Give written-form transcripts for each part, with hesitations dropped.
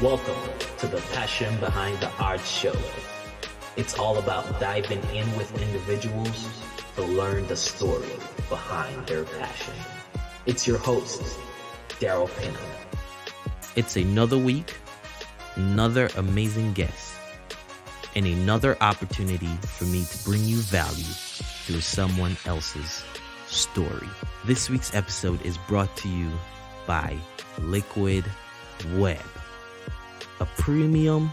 Welcome to the Passion Behind the Art show. It's all about diving in with individuals to learn the story behind their passion. It's your host, Daryl Pinner. It's another week, another amazing guest, and another opportunity for me to bring you value through someone else's story. This week's episode is brought to you by Liquid Web, a premium,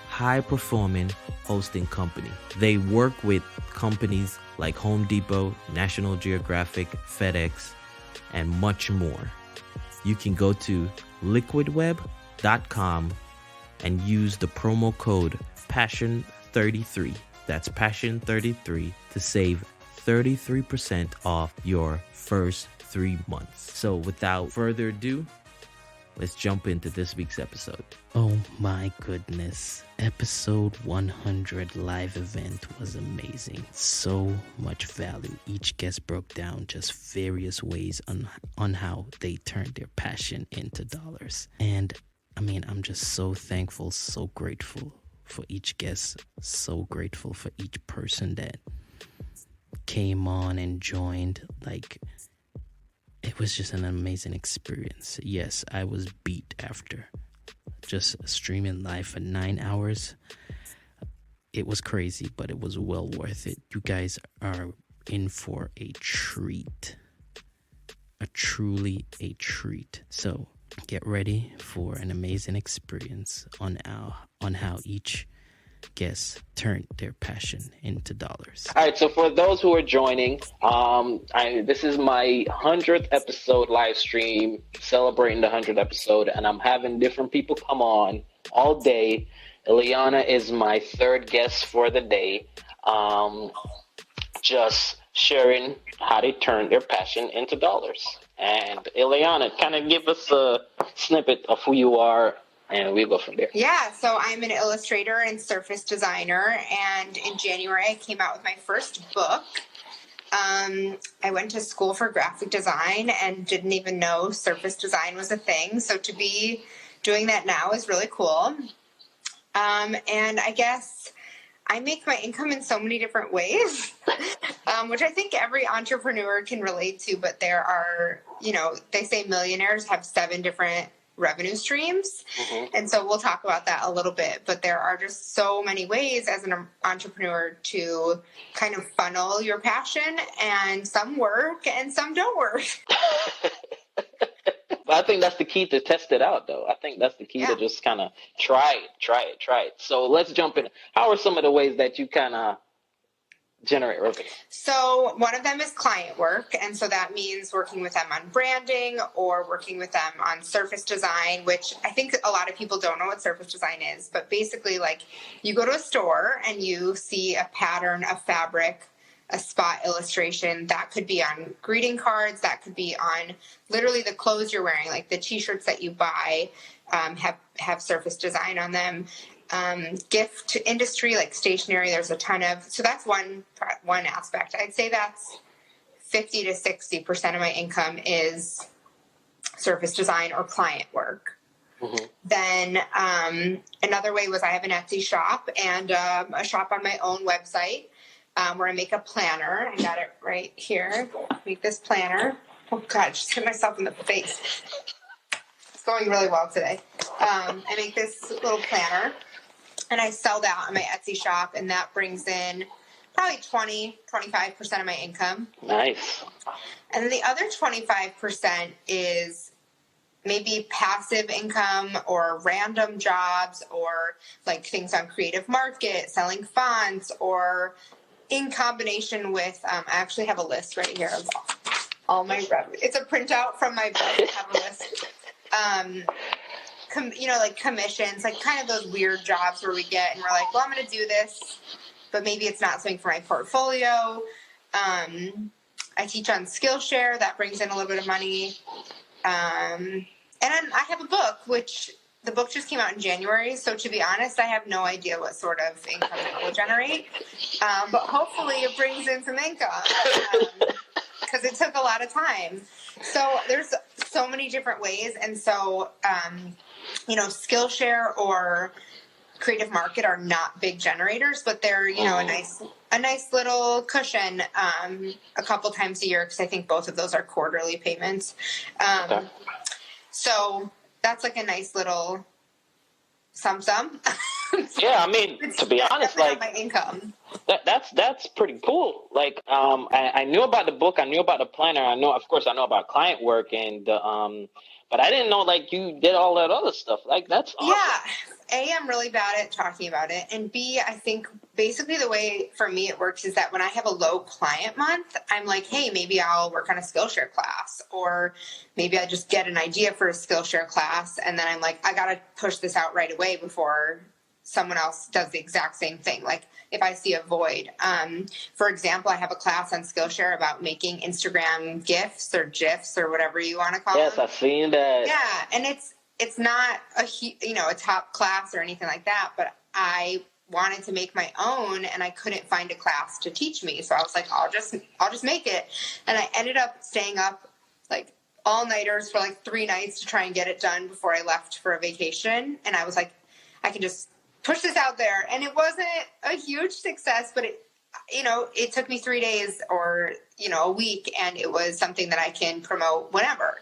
high-performing hosting company. They work with companies like Home Depot, National Geographic, FedEx, and much more. You can go to liquidweb.com and use the promo code PASSION33, that's PASSION33, to save 33% off your first 3 months. So without further ado, let's jump into this week's episode. Oh my goodness. Episode 100 live event was amazing. So much value. Each guest broke down just various ways on how they turned their passion into dollars. And I'm just so thankful, so grateful for each guest, so grateful for each person that came on and joined. It was just an amazing experience. Yes, I was beat after just streaming live for 9 hours. It was crazy, but it was well worth it. You guys are in for a treat. Truly a treat. So get ready for an amazing experience on how each guests turned their passion into dollars. All right, so for those who are joining, this is my 100th episode live stream, celebrating the 100th episode, and I'm having different people come on all day. Ilana is my third guest for the day, just sharing how they turned their passion into dollars. And Ilana, kind of give us a snippet of who you are, and we'll go from there. Yeah, so I'm an illustrator and surface designer, and in January I came out with my first book. I went to school for graphic design and didn't even know surface design was a thing, so to be doing that now is really cool. And I guess I make my income in so many different ways, which I think every entrepreneur can relate to, but there are, they say millionaires have 7 different revenue streams. Mm-hmm. And so we'll talk about that a little bit, but there are just so many ways as an entrepreneur to kind of funnel your passion, and some work and some don't work. But I think that's the key to test it out, though. I think that's the key to just kind of try it. So let's jump in. How are some of the ways that you kind of generate revenue? So one of them is client work. And so that means working with them on branding or working with them on surface design, which I think a lot of people don't know what surface design is. But basically, you go to a store and you see a pattern, a fabric, a spot illustration. That could be on greeting cards. That could be on literally the clothes you're wearing, like the t-shirts that you buy have surface design on them. Gift industry, like stationery, there's a ton of, so that's one aspect. I'd say that's 50 to 60% of my income is surface design or client work. Mm-hmm. Then another way was I have an Etsy shop and a shop on my own website where I make a planner. I got it right here. Make this planner. Oh God, just hit myself in the face. It's going really well today. I make this little planner. And I sell that on my Etsy shop, and that brings in probably 25% of my income. Nice. And then the other 25% is maybe passive income or random jobs or things on Creative Market, selling fonts, or in combination with, I actually have a list right here of all my revenue. It's a printout from my book. I have a list. Commissions, kind of those weird jobs where we get and we're like, well, I'm going to do this, but maybe it's not something for my portfolio. I teach on Skillshare. That brings in a little bit of money. And then I have a book, which the book just came out in January. So to be honest, I have no idea what sort of income it will generate. But hopefully it brings in some income because it took a lot of time. So there's so many different ways. And so Skillshare or Creative Market are not big generators, but they're, a nice little cushion a couple times a year, because I think both of those are quarterly payments. Okay. So that's like a nice little sum. Yeah, I mean, to be honest, like my income. That's pretty cool. Like, I knew about the book, I knew about the planner, I know about client work, and but I didn't know like you did all that other stuff. Like, that's awesome. Yeah. A, I'm really bad at talking about it. And B, I think basically the way for me it works is that when I have a low client month, I'm like, hey, maybe I'll work on a Skillshare class, or maybe I just get an idea for a Skillshare class. And then I'm like, I got to push this out right away before someone else does the exact same thing. Like if I see a void, for example, I have a class on Skillshare about making Instagram GIFs or GIFs or whatever you want to call them. Yes, I've seen that. Yeah. And it's not a top class or anything like that, but I wanted to make my own and I couldn't find a class to teach me. So I was like, I'll just make it. And I ended up staying up like all-nighters for like 3 nights to try and get it done before I left for a vacation. And I was like, I can just push this out there. And it wasn't a huge success, but it took me 3 days or, a week, and it was something that I can promote whenever.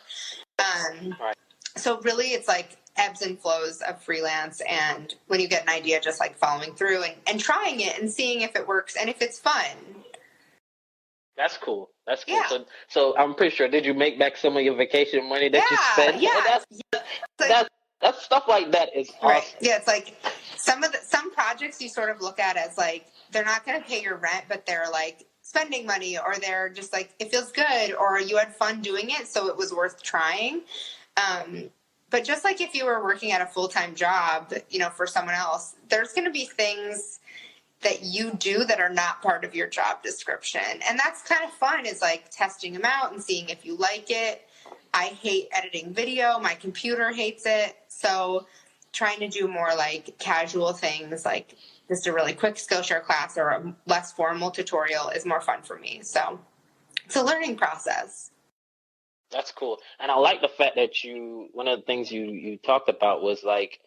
Right. So really it's like ebbs and flows of freelance, and when you get an idea, just like following through and trying it and seeing if it works and if it's fun. That's cool. Yeah. So I'm pretty sure, did you make back some of your vacation money that you spent? Yeah. That's stuff like that is awesome. Right. Yeah, it's like some projects you sort of look at as like they're not going to pay your rent, but they're like spending money, or they're just like it feels good, or you had fun doing it, so it was worth trying. But just like if you were working at a full-time job, for someone else, there's going to be things that you do that are not part of your job description. And that's kind of fun, is like testing them out and seeing if you like it. I hate editing video. My computer hates it. So trying to do more like casual things, like just a really quick Skillshare class or a less formal tutorial, is more fun for me. So it's a learning process. That's cool. And I like the fact that one of the things you talked about was like,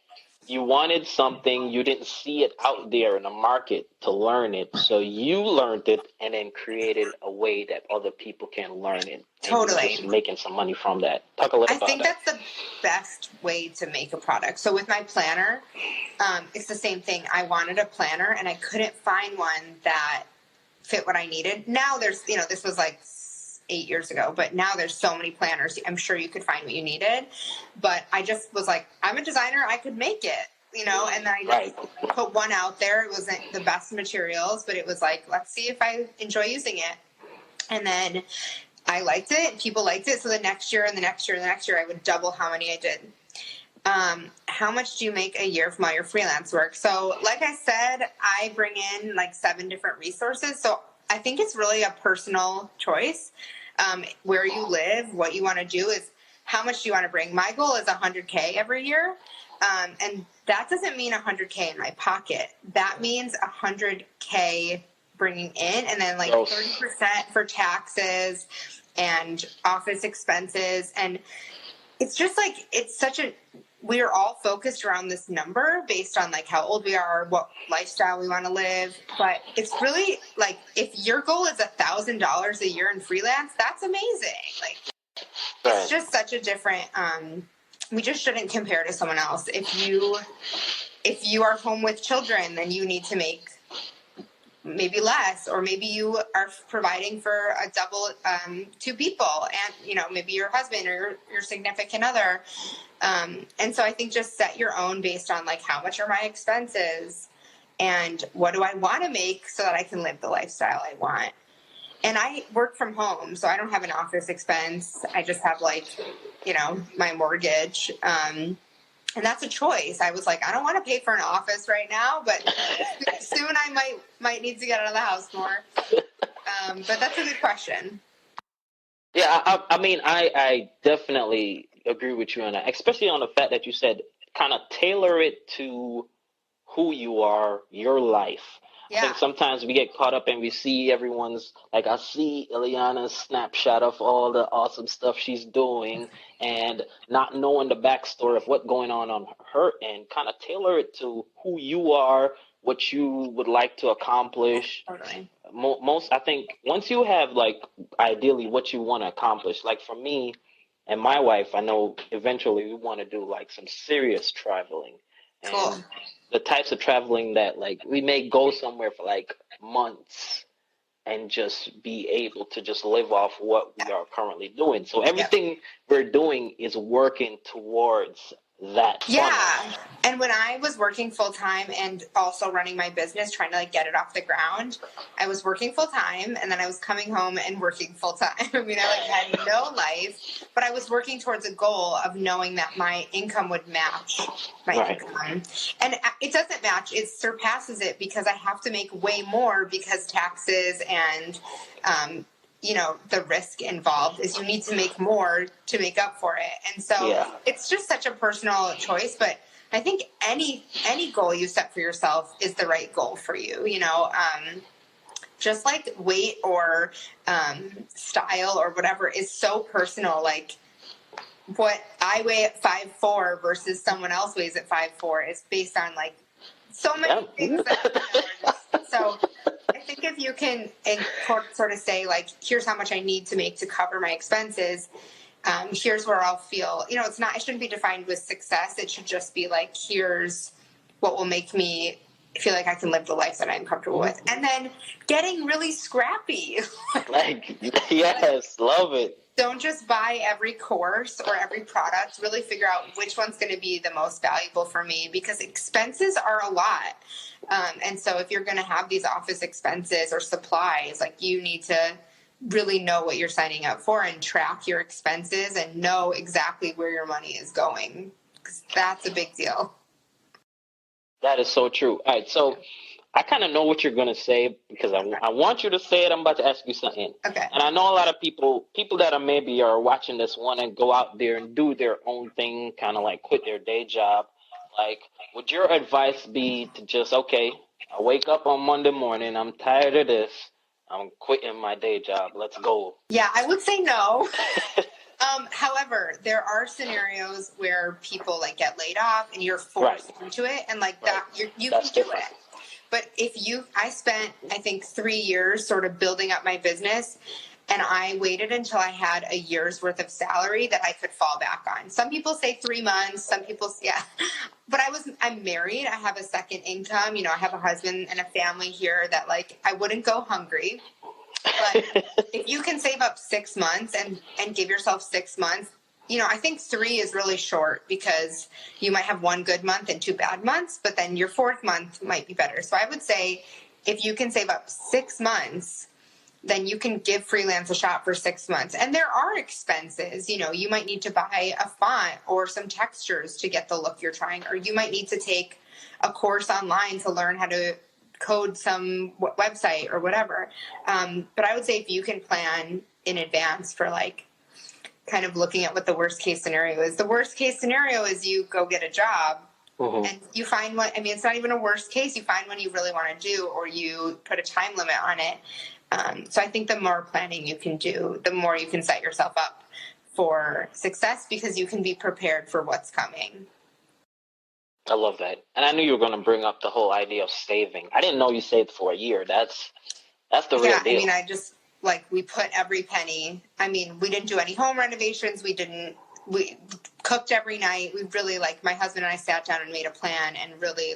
you wanted something, you didn't see it out there in the market to learn it. So you learned it and then created a way that other people can learn it. Totally. And just making some money from that. Talk a little about that. I think that's the best way to make a product. So with my planner, it's the same thing. I wanted a planner and I couldn't find one that fit what I needed. Now there's, this was like 8 years ago, but now there's so many planners. I'm sure you could find what you needed, but I just was like, I'm a designer, I could make it, and then I just put one out there. It wasn't the best materials, but it was like, let's see if I enjoy using it. And then I liked it, and people liked it. So the next year and the next year and the next year, I would double how many I did. How much do you make a year from all your freelance work? So like I said, I bring in like 7 different resources. So I think it's really a personal choice. Where you live, what you want to do is how much do you want to bring. My goal is 100K every year. And that doesn't mean 100K in my pocket. That means 100K bringing in, and then like 30% for taxes and office expenses. And it's just like, we are all focused around this number based on like how old we are, what lifestyle we want to live. But it's really like, if your goal is $1,000 a year in freelance, that's amazing. Like, it's just such a different, we just shouldn't compare to someone else. If you are home with children, then you need to make maybe less, or maybe you are providing for a double, 2 people, and maybe your husband or your significant other. And so I think just set your own based on like, how much are my expenses and what do I want to make so that I can live the lifestyle I want. And I work from home, so I don't have an office expense. I just have like, my mortgage. And that's a choice. I was like, I don't want to pay for an office right now, but soon I might need to get out of the house more. But that's a good question. Yeah, I mean, I definitely agree with you on that, especially on the fact that you said kind of tailor it to who you are, your life. I think sometimes we get caught up and we see everyone's, like I see Ileana's snapshot of all the awesome stuff she's doing and not knowing the backstory of what's going on her end, kind of tailor it to who you are, what you would like to accomplish. Totally. I think once you have like ideally what you want to accomplish, like for me and my wife, I know eventually we want to do like some serious traveling. Cool. And the types of traveling that like we may go somewhere for like months and just be able to just live off what we are currently doing. So everything we're doing is working towards that. Yeah. And when I was working full time and also running my business, trying to like get it off the ground, I was working full time and then I was coming home and working full time. I mean, I like had no life, but I was working towards a goal of knowing that my income would match my income. And it doesn't match. It surpasses it because I have to make way more because taxes and, you know, the risk involved is you need to make more to make up for it. And so it's just such a personal choice, but I think any goal you set for yourself is the right goal for you, you know, just like weight or style or whatever is so personal. Like what I weigh at 5'4" versus someone else weighs at 5'4" is based on like so many things. So I think if you can sort of say like, here's how much I need to make to cover my expenses. Here's where I'll feel, you know, it shouldn't be defined with success. It should just be like, here's what will make me feel like I can live the life that I'm comfortable with. And then getting really scrappy. Like, yes, love it. Don't just buy every course or every product. Really figure out which one's going to be the most valuable for me because expenses are a lot. And so if you're going to have these office expenses or supplies, like you need to really know what you're signing up for and track your expenses and know exactly where your money is going. Because that's a big deal. That is so true. All right. So I kind of know what you're going to say because I want you to say it. I'm about to ask you something. Okay. And I know a lot of people that are watching this want to go out there and do their own thing, kind of like quit their day job. Like, would your advice be to just, okay, I wake up on Monday morning, I'm tired of this, I'm quitting my day job, let's go? Yeah, I would say no. However, there are scenarios where people like get laid off and you're forced into it and like that, you can do it. But I spent, I think 3 years sort of building up my business and I waited until I had a year's worth of salary that I could fall back on. Some people say 3 months, some people, but I'm married. I have a second income. You know, I have a husband and a family here that like, I wouldn't go hungry. But if you can save up 6 months and give yourself 6 months, you know, I think 3 is really short because you might have 1 good month and 2 bad months, but then your 4th month might be better. So I would say if you can save up 6 months, then you can give freelance a shot for 6 months. And there are expenses, you know, you might need to buy a font or some textures to get the look you're trying, or you might need to take a course online to learn how to code some website or whatever. But I would say if you can plan in advance for like kind of looking at what the worst case scenario is. The worst case scenario is you go get a job and you find one. I mean, it's not even a worst case. You find one you really want to do, or you put a time limit on it. So I think the more planning you can do, the more you can set yourself up for success because you can be prepared for what's coming. I love that. And I knew you were going to bring up the whole idea of saving. I didn't know you saved for a year. That's the real deal. I mean, we put every penny. I mean, we didn't do any home renovations. We cooked every night. We really my husband and I sat down and made a plan and really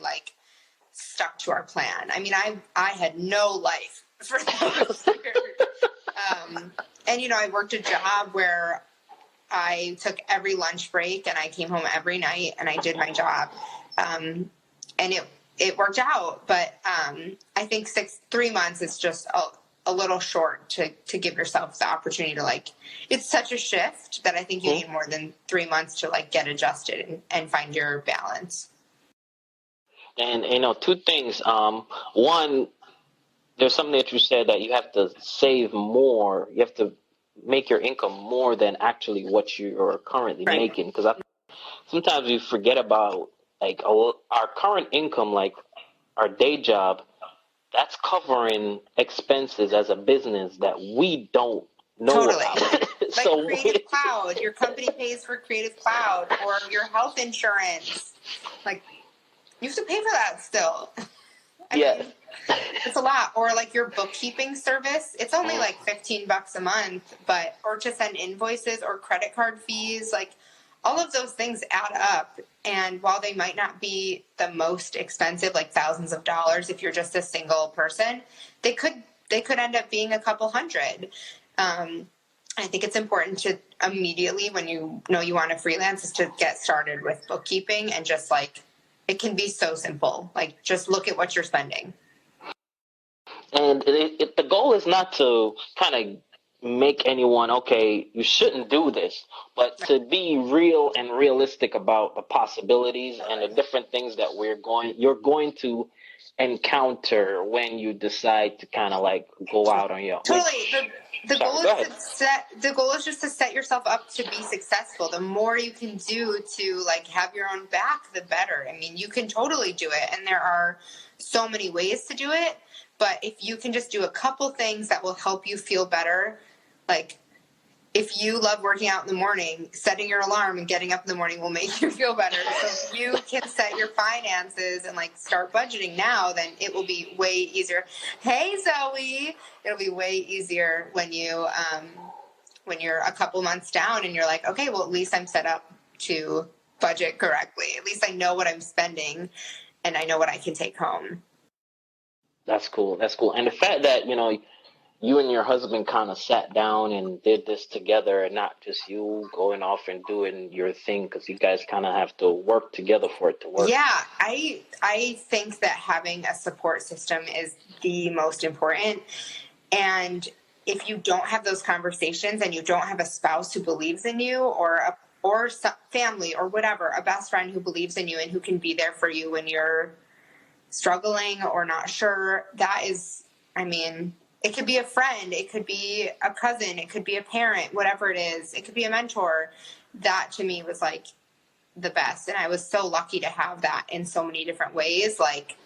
stuck to our plan. I mean, I had no life for those years. And, you know, I worked a job where I took every lunch break and I came home every night and I did my job. And it worked out, but I think 3 months is just a little short to give yourself the opportunity to it's such a shift that I think you need more than 3 months to get adjusted and find your balance. And, you know, 2 things. One, there's something that you said that you have to save more. You have to make your income more than actually what you are currently making. Because sometimes we forget about our current income, our day job that's covering expenses as a business that we don't know Totally. about. Like Creative Cloud, your company pays for Creative Cloud, or your health insurance. Like, you have to pay for that still. I mean, it's a lot. Or like your bookkeeping service, it's only like $15 a month, or to send invoices or credit card fees, like all of those things add up. And while they might not be the most expensive, like thousands of dollars, if you're just a single person, they could end up being a couple hundred. I think it's important to immediately, when you know you want to freelance, is to get started with bookkeeping, and just like, it can be so simple. Like, just look at what you're spending. And the goal is not to kind of make anyone, okay, you shouldn't do this, but to be real and realistic about the possibilities and the different things that you're going to encounter when you decide to kind of like go out on your own. Totally. The goal is just to set yourself up to be successful. The more you can do to like have your own back, the better. I mean, you can totally do it, and there are so many ways to do it. But if you can just do a couple things that will help you feel better, like if you love working out in the morning, setting your alarm and getting up in the morning will make you feel better. So if you can set your finances and like start budgeting now, then it will be way easier. Hey, Zoe, it'll be way easier when you're a couple months down and you're like, okay, well, at least I'm set up to budget correctly. At least I know what I'm spending and I know what I can take home. That's cool. And the fact that, you and your husband kind of sat down and did this together, and not just you going off and doing your thing, because you guys kind of have to work together for it to work. Yeah, I think that having a support system is the most important. And if you don't have those conversations, and you don't have a spouse who believes in you, or family or whatever, a best friend who believes in you and who can be there for you when you're struggling or not sure, that is, I mean, it could be a friend, it could be a cousin, it could be a parent, whatever it is. It could be a mentor. That to me was like the best. And I was so lucky to have that in so many different ways, like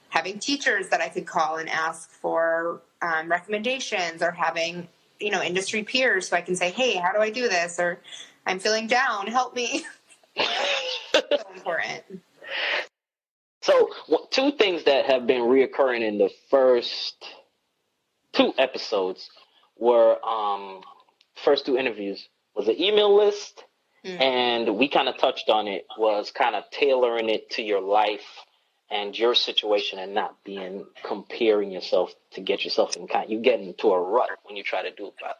having teachers that I could call and ask for recommendations, or having, industry peers so I can say, hey, how do I do this? Or I'm feeling down, help me. So important. So two things that have been reoccurring in the first 2 episodes were first 2 interviews was the email list, and we kind of touched on it, was kind of tailoring it to your life and your situation, and not comparing yourself to get yourself you get into a rut when you try to do that.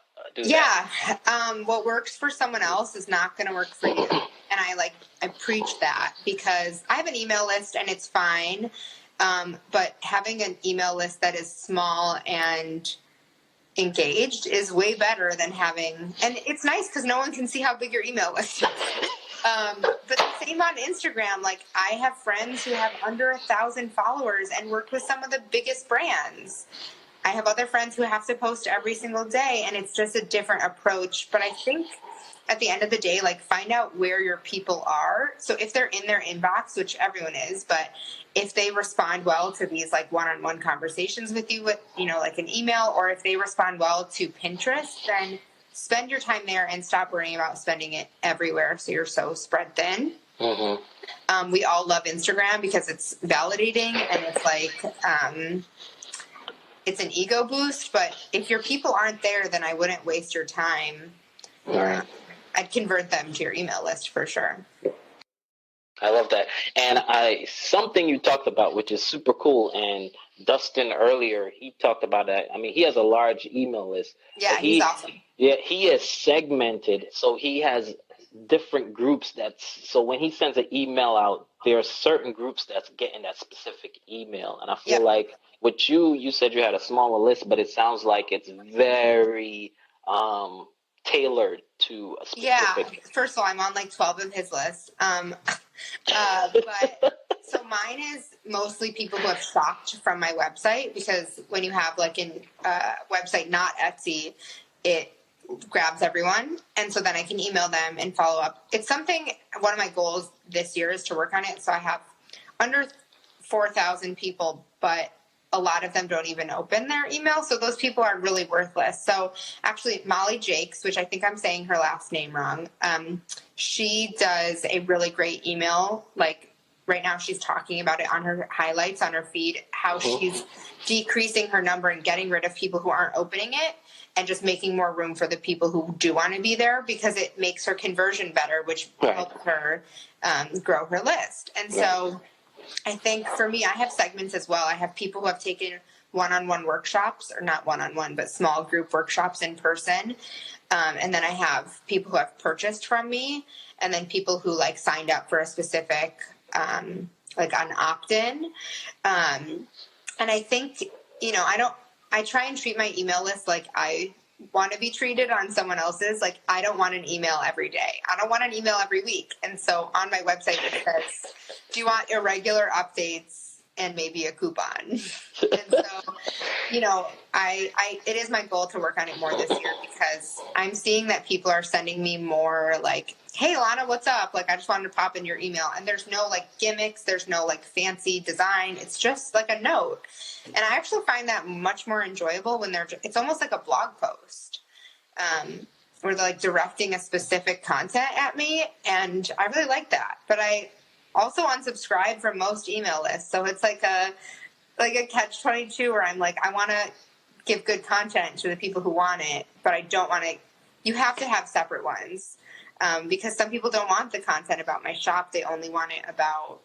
What works for someone else is not going to work for you. And I preach that, because I have an email list and it's fine. But having an email list that is small and engaged is way better than and it's nice because no one can see how big your email list is. But the same on Instagram. Like, I have friends who have under 1,000 followers and work with some of the biggest brands. I have other friends who have to post every single day, and it's just a different approach. But I think at the end of the day, like, find out where your people are. So if they're in their inbox, which everyone is, but if they respond well to these like one-on-one conversations with you with, like an email, or if they respond well to Pinterest, then spend your time there and stop worrying about spending it everywhere. So you're so spread thin. Mm-hmm. We all love Instagram because it's validating, and it's like, it's an ego boost, but if your people aren't there, then I wouldn't waste your time. Right. I'd convert them to your email list for sure. I love that. And something you talked about, which is super cool, and Dustin earlier, he talked about that. I mean, he has a large email list. Yeah, he's awesome. Yeah, he is segmented. So he has different groups so when he sends an email out, there are certain groups that's getting that specific email. And I feel like with you said you had a smaller list, but it sounds like it's very tailored to a specific. Yeah, first of all, I'm on like 12 of his lists. But so mine is mostly people who have shopped from my website, because when you have like a website, not Etsy, it grabs everyone. And so then I can email them and follow up. It's one of my goals this year is to work on it. So I have under 4,000 people, but a lot of them don't even open their email. So those people are really worthless. So actually Molly Jakes, which I think I'm saying her last name wrong. She does a really great email. Like right now she's talking about it on her highlights on her feed, how she's decreasing her number and getting rid of people who aren't opening it and just making more room for the people who do want to be there, because it makes her conversion better, which helps her grow her list. And so I think for me, I have segments as well. I have people who have taken one-on-one workshops, or not one-on-one, but small group workshops in person. And then I have people who have purchased from me, and then people who like signed up for a specific, like an opt-in. And I think, you know, I try and treat my email list like I want to be treated on someone else's. Like, I don't want an email every day. I don't want an email every week. And so on my website, it says, do you want irregular updates and maybe a coupon? And so, you know, it is my goal to work on it more this year, because I'm seeing that people are sending me more like, hey, Ilana, what's up? Like, I just wanted to pop in your email. And there's no like gimmicks. There's no like fancy design. It's just like a note. And I actually find that much more enjoyable when it's almost like a blog post, where they're like directing a specific content at me. And I really like that. But I also unsubscribe from most email lists. So it's like a catch-22 where I'm like, I want to give good content to the people who want it, but I don't want to, you have to have separate ones. Because some people don't want the content about my shop. They only want it about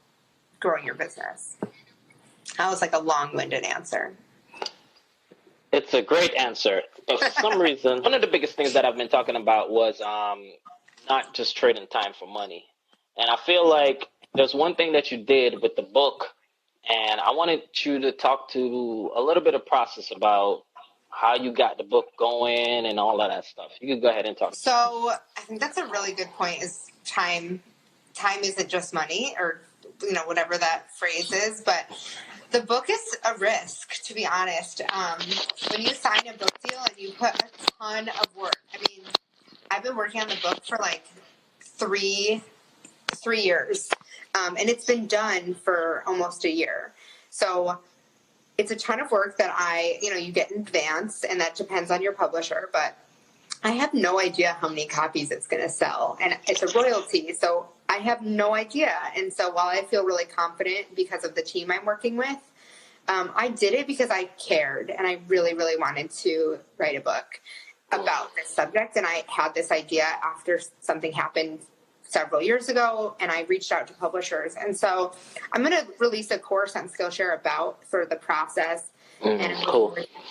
growing your business. That was like a long-winded answer. It's a great answer. But for some reason, one of the biggest things that I've been talking about was not just trading time for money. And I feel like there's one thing that you did with the book, and I wanted you to talk to a little bit of process about how you got the book going and all of that stuff. You could go ahead and talk. So I think that's a really good point, is time. Time isn't just money, or, you know, whatever that phrase is. But the book is a risk, to be honest. When you sign a book deal and you put a ton of work, I mean, I've been working on the book for like three years. And it's been done for almost a year. So it's a ton of work that you get in advance, and that depends on your publisher, but I have no idea how many copies it's going to sell, and it's a royalty. So I have no idea. And so while I feel really confident because of the team I'm working with, I did it because I cared, and I really, really wanted to write a book about this subject. And I had this idea after something happened several years ago, and I reached out to publishers. And so I'm going to release a course on Skillshare about sort of the process and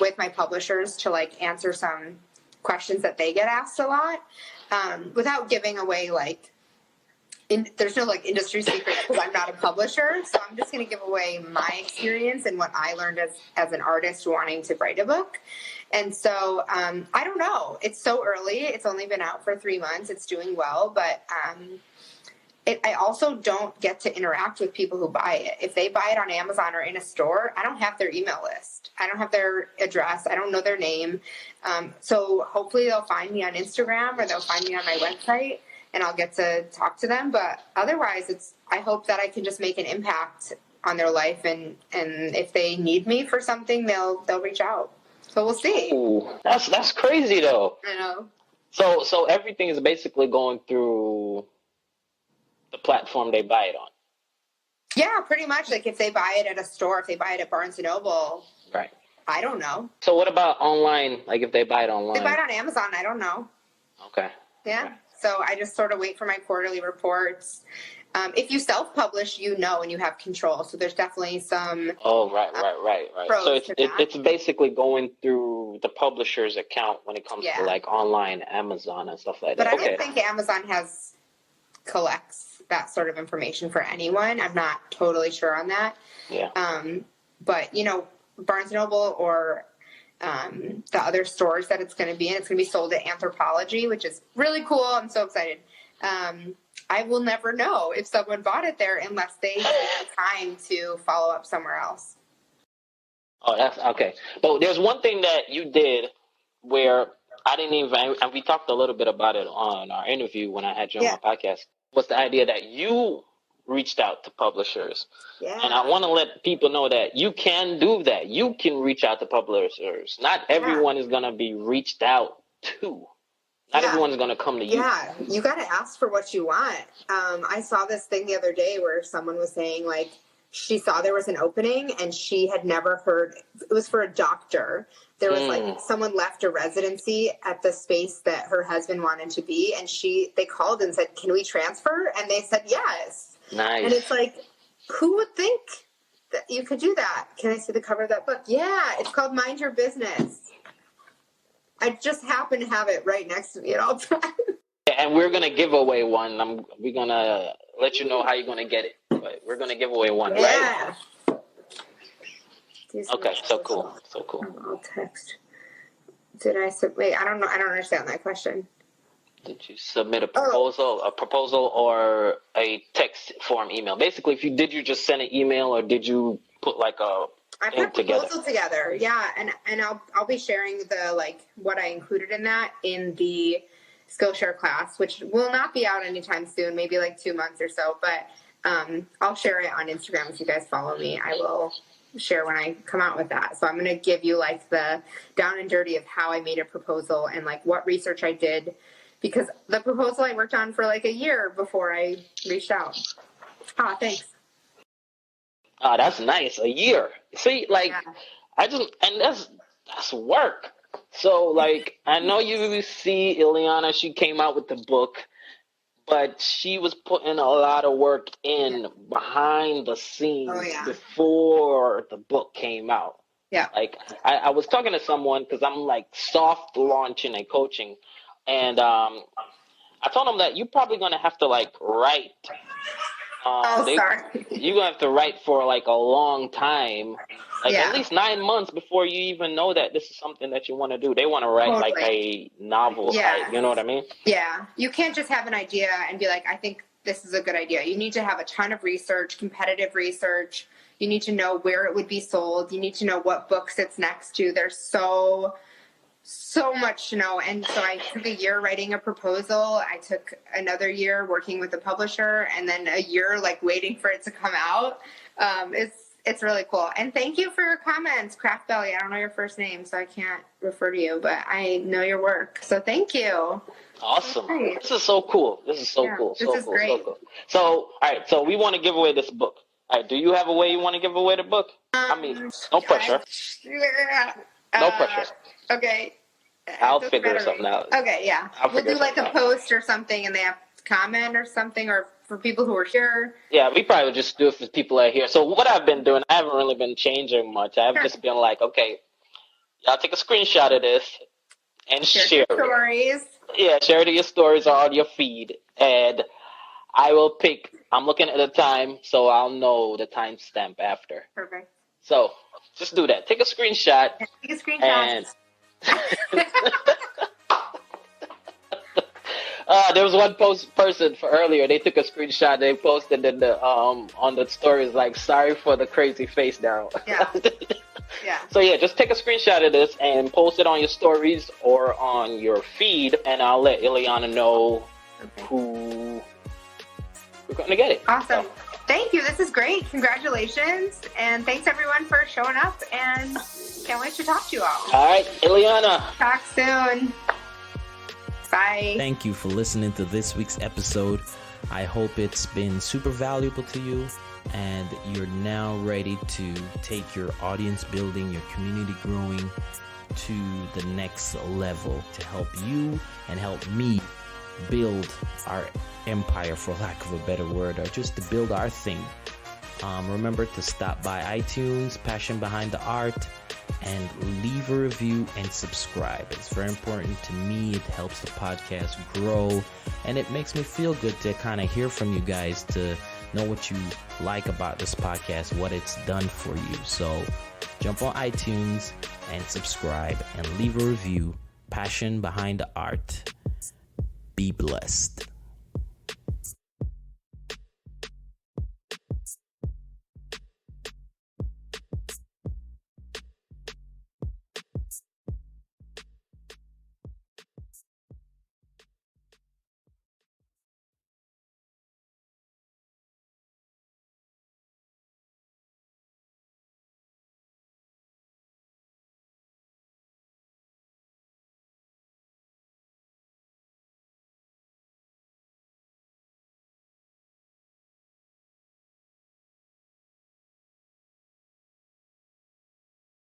with my publishers to like answer some questions that they get asked a lot, without giving away there's no like industry secret, because I'm not a publisher. So I'm just going to give away my experience and what I learned as an artist wanting to write a book. And so I don't know. It's so early. It's only been out for 3 months. It's doing well, but I also don't get to interact with people who buy it. If they buy it on Amazon or in a store, I don't have their email list. I don't have their address. I don't know their name. So hopefully they'll find me on Instagram, or they'll find me on my website, and I'll get to talk to them. But otherwise, I hope that I can just make an impact on their life, and if they need me for something, they'll reach out. So we'll see. Ooh, that's crazy though. I know. So everything is basically going through the platform they buy it on. Yeah, pretty much. Like if they buy it at a store, if they buy it at Barnes & Noble. Right. I don't know. So what about online? Like if they buy it online? They buy it on Amazon. I don't know. Okay. Yeah. Okay. So I just sort of wait for my quarterly reports. If you self-publish, and you have control. So there's definitely some. Oh, right. So it's basically going through the publisher's account when it comes to like online Amazon and stuff like that. But I don't think Amazon collects that sort of information for anyone. I'm not totally sure on that. Yeah. But Barnes & Noble or the other stores that it's going to be in, it's going to be sold at Anthropologie, which is really cool. I'm so excited. I will never know if someone bought it there unless they take the time to follow up somewhere else. Oh, that's okay. But there's one thing that you did where I didn't even, and we talked a little bit about it on our interview when I had you on my podcast, was the idea that you reached out to publishers. Yeah. And I want to let people know that you can do that. You can reach out to publishers. Not everyone is going to be reached out to. Not everyone's going to come to you. Yeah, you got to ask for what you want. I saw this thing the other day where someone was saying, like, she saw there was an opening and she had never heard, it was for a doctor. There was like someone left a residency at the space that her husband wanted to be, and they called and said, "Can we transfer?" And they said yes. Nice. And it's like, who would think that you could do that? Can I see the cover of that book? Yeah, it's called Mind Your Business. I just happen to have it right next to me at all times. And we're going to give away one. We're going to let you know how you're going to get it. But we're going to give away one, right? Okay, so cool. So cool. I'll text. Did I submit? I don't know. I don't understand that question. Did you submit a proposal or a text form email? Basically, did you just send an email or did you put like a I put a proposal together, yeah, and I'll be sharing what I included in that in the Skillshare class, which will not be out anytime soon, maybe like 2 months or so, but I'll share it on Instagram if you guys follow me. I will share when I come out with that. So I'm going to give you like the down and dirty of how I made a proposal and like what research I did, because the proposal I worked on for like a year before I reached out. Oh, thanks. Oh, that's nice. A year. See, like, that's work. So, like, I know you see Ilana, she came out with the book, but she was putting a lot of work in behind the scenes before the book came out. Yeah. Like, I was talking to someone because I'm, like, soft launching and coaching, and I told them that you're probably going to have to, like, write. Sorry. You're going to have to write for, like, a long time. Like, at least 9 months before you even know that this is something that you want to do. They want to write, like, a novel. Yeah. Like, you know what I mean? Yeah. You can't just have an idea and be like, I think this is a good idea. You need to have a ton of research, competitive research. You need to know where it would be sold. You need to know what books it's next to. There's so much to know. And so I took a year writing a proposal. I took another year working with a publisher, and then a year like waiting for it to come out. It's really cool. And thank you for your comments, Craft Belly. I don't know your first name, so I can't refer to you, but I know your work. So thank you. Awesome. This is so cool. This is so cool. This is great. So cool. So, all right. So we want to give away this book. All right. Do you have a way you want to give away the book? I mean, no pressure. No pressure. Okay. I'll figure something out. Okay, yeah. We'll do like a post or something and they have to comment or something, or for people who are here. Yeah, we probably would just do it for people that are here. So what I've been doing, I haven't really been changing much. I've just been like, okay, y'all take a screenshot of this and share it. Stories. Yeah, share it to your stories or on your feed. And I will pick, I'm looking at the time, so I'll know the timestamp after. Perfect. So just do that. Take a screenshot. Take a screenshot. And there was one person for earlier. They took a screenshot. They posted in the on the stories like, "Sorry for the crazy face, Daryl." Yeah. Yeah. So yeah, just take a screenshot of this and post it on your stories or on your feed, and I'll let Ilana know who we're going to get it. Awesome. So. Thank you. This is great. Congratulations. And thanks everyone for showing up, and can't wait to talk to you all. All right, Ilana. Talk soon. Bye. Thank you for listening to this week's episode. I hope it's been super valuable to you and you're now ready to take your audience building, your community growing to the next level to help you and help me build our empire, for lack of a better word, or just to build our thing. Remember to stop by iTunes, Passion Behind the Art, and leave a review and subscribe. It's very important to me. It helps the podcast grow, and it makes me feel good to kind of hear from you guys, to know what you like about this podcast, what it's done for you. So jump on iTunes and subscribe and leave a review. Passion Behind the Art. Be blessed.